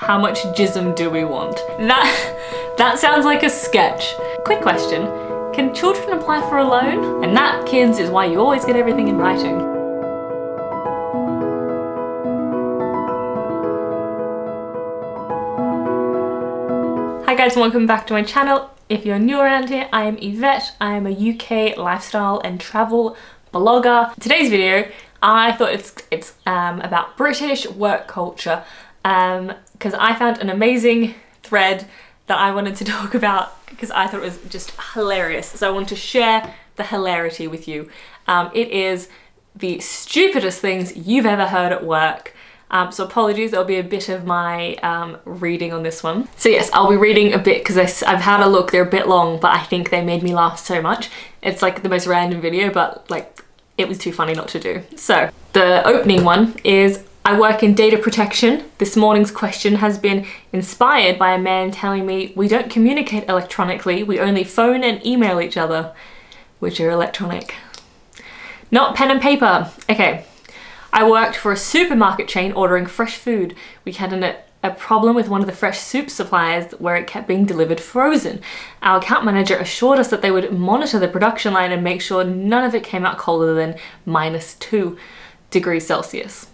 How much jism do we want? That sounds like a sketch. Quick question, can children apply for a loan? And that, kids, is why you always get everything in writing. Hi guys, and welcome back to my channel. If you're new around here, I am Yvette. I am a UK lifestyle and travel blogger. Today's video, I thought it's about British work culture because I found an amazing thread that I wanted to talk about because I thought it was just hilarious. So I want to share the hilarity with you. It is the stupidest things you've ever heard at work. So apologies, there'll be a bit of my reading on this one. So yes, I'll be reading a bit because I've had a look, they're a bit long, but I think they made me laugh so much. It's like the most random video, but like it was too funny not to do. So the opening one is, I work in data protection. This morning's question has been inspired by a man telling me we don't communicate electronically, we only phone and email each other, which are electronic. Not pen and paper. Okay. I worked for a supermarket chain ordering fresh food. We had a problem with one of the fresh soup suppliers where it kept being delivered frozen. Our account manager assured us that they would monitor the production line and make sure none of it came out colder than -2 degrees Celsius.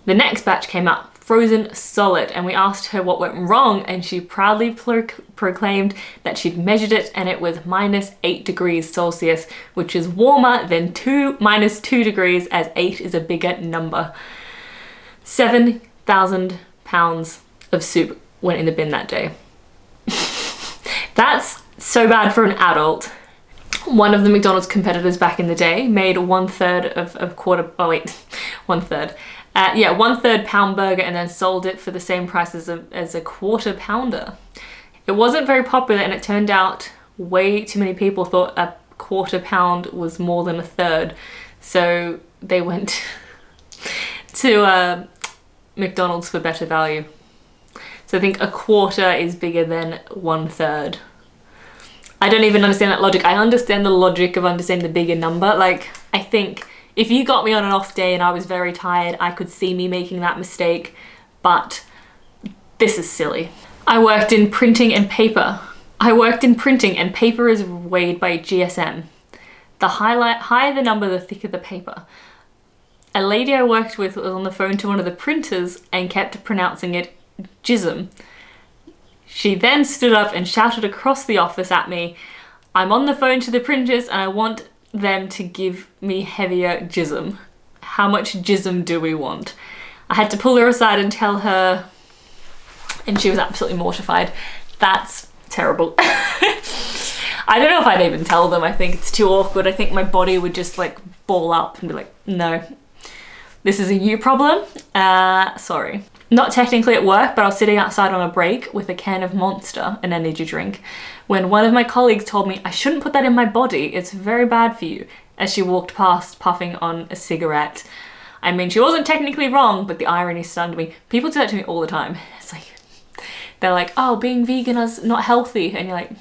The next batch came out frozen solid and we asked her what went wrong and she proudly proclaimed that she'd measured it and it was -8 degrees Celsius, which is warmer than -2 degrees as 8 is a bigger number. 7,000 pounds of soup went in the bin that day. That's so bad for an adult. One of the McDonald's competitors back in the day made 1/3 of a quarter, oh wait, 1/3. Yeah, 1/3 pound burger and then sold it for the same price as a quarter pounder. It wasn't very popular and it turned out way too many people thought a quarter pound was more than a third. So they went to McDonald's for better value. So I think a quarter is bigger than 1/3. I don't even understand that logic. I understand the logic of understanding the bigger number. Like, I think if you got me on an off day and I was very tired, I could see me making that mistake, but this is silly. I worked in printing and paper. And paper is weighed by GSM. The higher the number, the thicker the paper. A lady I worked with was on the phone to one of the printers and kept pronouncing it jism. She then stood up and shouted across the office at me, "I'm on the phone to the printers and I want them to give me heavier jism. How much jism do we want?" I had to pull her aside and tell her, and she was absolutely mortified. That's terrible. I don't know if I'd even tell them. I think it's too awkward. I think my body would just like ball up and be like, no, this is a you problem. Sorry. Not technically at work, but I was sitting outside on a break with a can of Monster, an energy drink, when one of my colleagues told me I shouldn't put that in my body, it's very bad for you, as she walked past puffing on a cigarette. I mean, she wasn't technically wrong, but the irony stunned me. People do that to me all the time. It's like, they're like, oh, being vegan is not healthy, and you're like,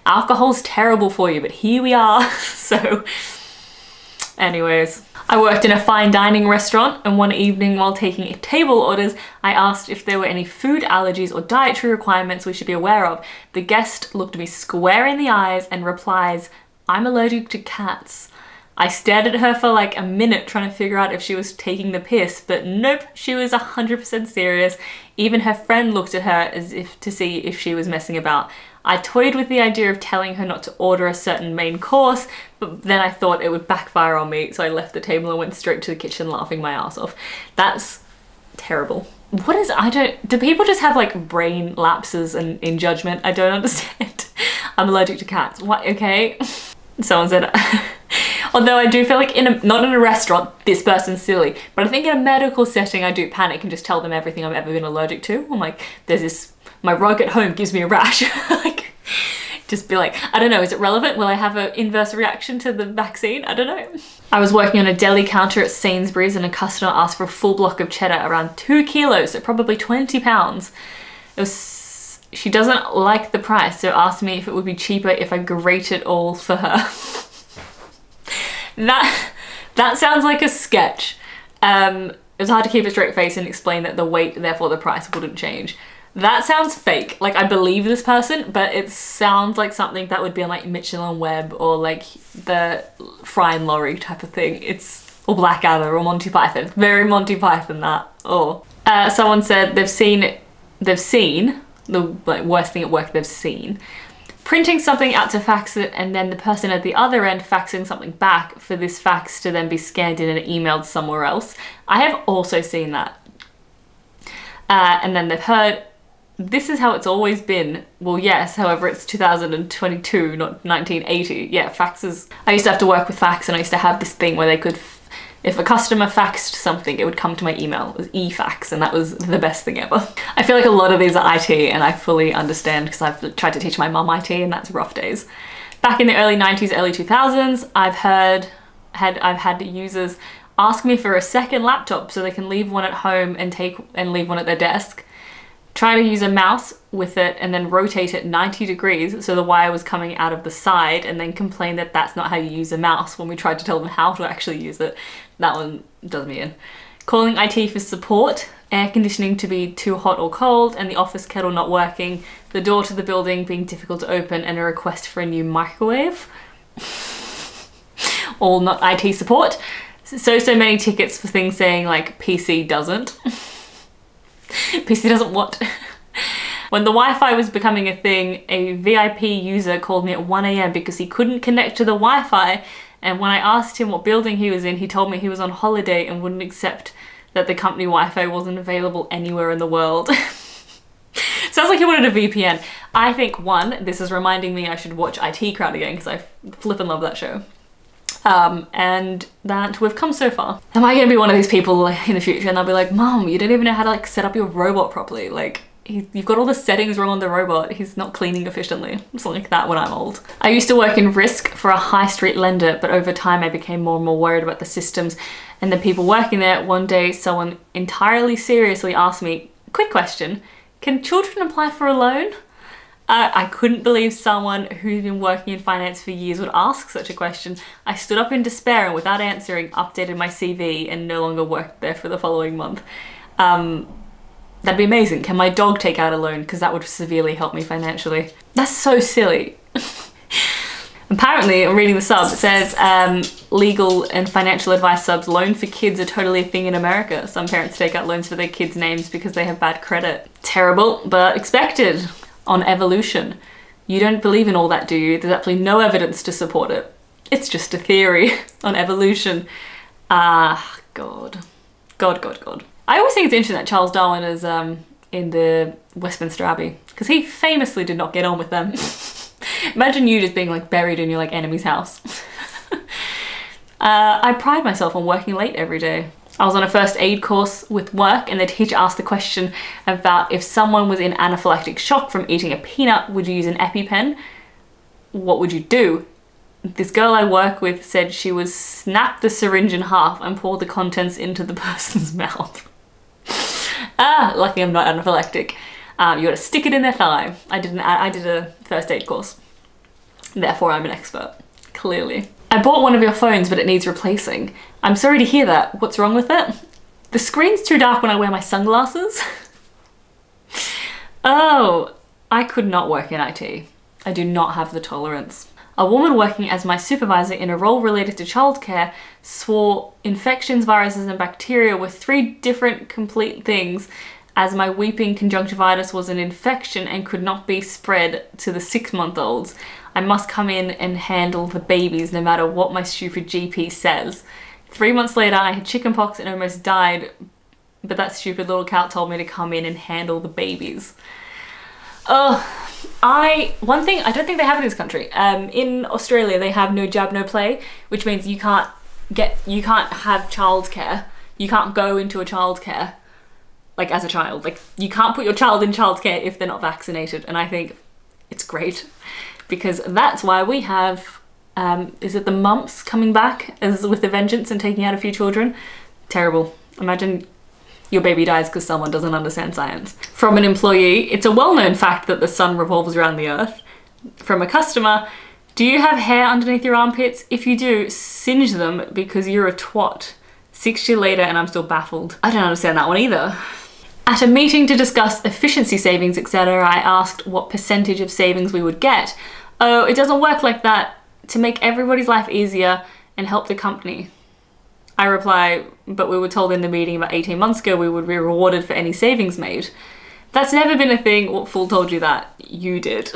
alcohol's terrible for you, but here we are. So, anyways. I worked in a fine dining restaurant and one evening while taking table orders, I asked if there were any food allergies or dietary requirements we should be aware of. The guest looked me square in the eyes and replies, "I'm allergic to cats." I stared at her for like a minute trying to figure out if she was taking the piss, but nope, she was 100% serious. Even her friend looked at her as if to see if she was messing about. I toyed with the idea of telling her not to order a certain main course, but then I thought it would backfire on me, so I left the table and went straight to the kitchen laughing my ass off. That's terrible. What is, do people just have like brain lapses and in judgment? I don't understand. I'm allergic to cats. What, okay? Someone said, although I do feel like not in a restaurant, this person's silly, but I think in a medical setting I do panic and just tell them everything I've ever been allergic to. I'm like, there's this, my rug at home gives me a rash. Like, just be like, I don't know, is it relevant? Will I have an inverse reaction to the vaccine? I don't know. I was working on a deli counter at Sainsbury's and a customer asked for a full block of cheddar, around 2 kilos, so probably 20 pounds. She doesn't like the price, so asked me if it would be cheaper if I grate it all for her. That sounds like a sketch. It was hard to keep a straight face and explain that the weight, therefore the price, wouldn't change. That sounds fake. Like, I believe this person, but it sounds like something that would be on like Michelin Web or like the Fry and Laurie type of thing. Or Blackadder or Monty Python. Very Monty Python, that. Oh. Someone said they've seen the like worst thing at work they've seen. Printing something out to fax it and then the person at the other end faxing something back for this fax to then be scanned in and emailed somewhere else. I have also seen that. And then they've heard, this is how it's always been. Well, yes, however, it's 2022, not 1980. Yeah, faxes. I used to have to work with fax and I used to have this thing where they could, if a customer faxed something, it would come to my email. It was e-fax, and that was the best thing ever. I feel like a lot of these are IT, and I fully understand because I've tried to teach my mum IT, and that's rough days. Back in the early 90s, early 2000s, I've had users ask me for a second laptop so they can leave one at home and leave one at their desk. Try to use a mouse with it and then rotate it 90 degrees so the wire was coming out of the side, and then complain that that's not how you use a mouse when we tried to tell them how to actually use it. That one does me in. Calling IT for support, air conditioning to be too hot or cold, and the office kettle not working, the door to the building being difficult to open, and a request for a new microwave. All not IT support. So many tickets for things saying like PC doesn't. PC doesn't what? When the Wi-Fi was becoming a thing, a VIP user called me at 1 AM because he couldn't connect to the Wi-Fi, and when I asked him what building he was in, he told me he was on holiday and wouldn't accept that the company Wi-Fi wasn't available anywhere in the world. Sounds like he wanted a VPN. I think, one, this is reminding me I should watch IT Crowd again because I flippin' love that show. And that we've come so far. Am I gonna be one of these people in the future and they'll be like, Mom, you don't even know how to like set up your robot properly. Like, you've got all the settings wrong on the robot. He's not cleaning efficiently. It's like that when I'm old. I used to work in risk for a high street lender, but over time I became more and more worried about the systems and the people working there. One day, someone entirely seriously asked me, quick question, can children apply for a loan? I couldn't believe someone who's been working in finance for years would ask such a question. I stood up in despair and without answering, updated my CV and no longer worked there for the following month. That'd be amazing. Can my dog take out a loan? Because that would severely help me financially. That's so silly. Apparently, I'm reading the sub, it says legal and financial advice subs, loan for kids are totally a thing in America. Some parents take out loans for their kids' names because they have bad credit. Terrible, but expected. On evolution. You don't believe in all that, do you? There's absolutely no evidence to support it. It's just a theory on evolution. God. God. I always think it's interesting that Charles Darwin is in the Westminster Abbey, because he famously did not get on with them. Imagine you just being like buried in your like enemy's house. I pride myself on working late every day. I was on a first aid course with work and the teacher asked the question about if someone was in anaphylactic shock from eating a peanut, would you use an EpiPen? What would you do? This girl I work with said she would snap the syringe in half and pour the contents into the person's mouth. Lucky I'm not anaphylactic. You gotta stick it in their thigh. I did a first aid course. Therefore I'm an expert, clearly. I bought one of your phones, but it needs replacing. I'm sorry to hear that. What's wrong with it? The screen's too dark when I wear my sunglasses. Oh, I could not work in IT. I do not have the tolerance. A woman working as my supervisor in a role related to childcare swore infections, viruses, and bacteria were 3 different complete things, as my weeping conjunctivitis was an infection and could not be spread to the 6-month-olds. I must come in and handle the babies no matter what my stupid GP says. 3 months later, I had chickenpox and almost died, but that stupid little cat told me to come in and handle the babies. One thing I don't think they have in this country. In Australia, they have no jab, no play, which means you can't have childcare. You can't go into a childcare, like as a child. Like you can't put your child in childcare if they're not vaccinated. And I think it's great because that's why we have, is it the mumps coming back as with a vengeance and taking out a few children? Terrible. Imagine your baby dies because someone doesn't understand science. From an employee, it's a well-known fact that the sun revolves around the earth. From a customer, do you have hair underneath your armpits? If you do, singe them because you're a twat. 6 years later and I'm still baffled. I don't understand that one either. At a meeting to discuss efficiency savings, etc., I asked what percentage of savings we would get. Oh, it doesn't work like that. To make everybody's life easier and help the company. I reply, but we were told in the meeting about 18 months ago we would be rewarded for any savings made. That's never been a thing. What fool told you that? You did.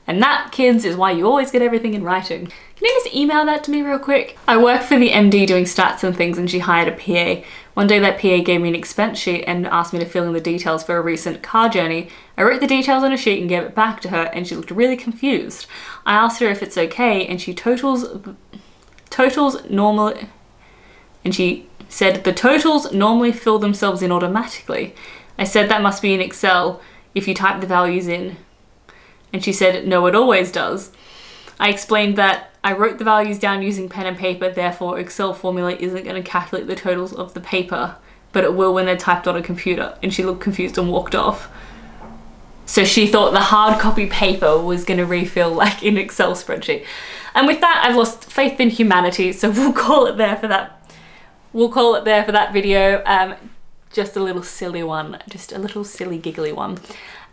And that, kids, is why you always get everything in writing. Can you just email that to me real quick? I work for the MD doing stats and things, and she hired a PA. One day that PA gave me an expense sheet and asked me to fill in the details for a recent car journey. I wrote the details on a sheet and gave it back to her, and she looked really confused. I asked her if it's okay, and she normally, and she said the totals normally fill themselves in automatically. I said that must be in Excel if you type the values in. And she said, no, it always does. I explained that I wrote the values down using pen and paper, therefore Excel formula isn't going to calculate the totals of the paper, but it will when they're typed on a computer. And she looked confused and walked off. So she thought the hard copy paper was going to refill like an Excel spreadsheet. And with that, I've lost faith in humanity, so we'll call it there for that. We'll call it there for that video. Just a little silly one, just a little silly giggly one.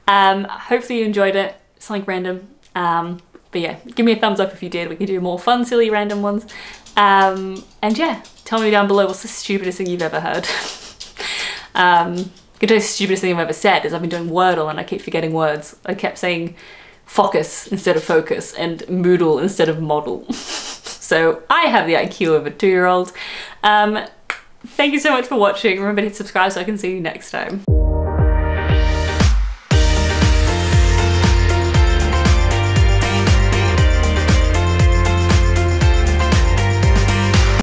Hopefully you enjoyed it. Something random. But yeah, give me a thumbs up if you did. We can do more fun, silly, random ones. And yeah, tell me down below what's the stupidest thing you've ever heard. The stupidest thing I've ever said is I've been doing Wordle and I keep forgetting words. I kept saying focus instead of focus and Moodle instead of model. So I have the IQ of a 2-year-old. Thank you so much for watching. Remember to hit subscribe so I can see you next time.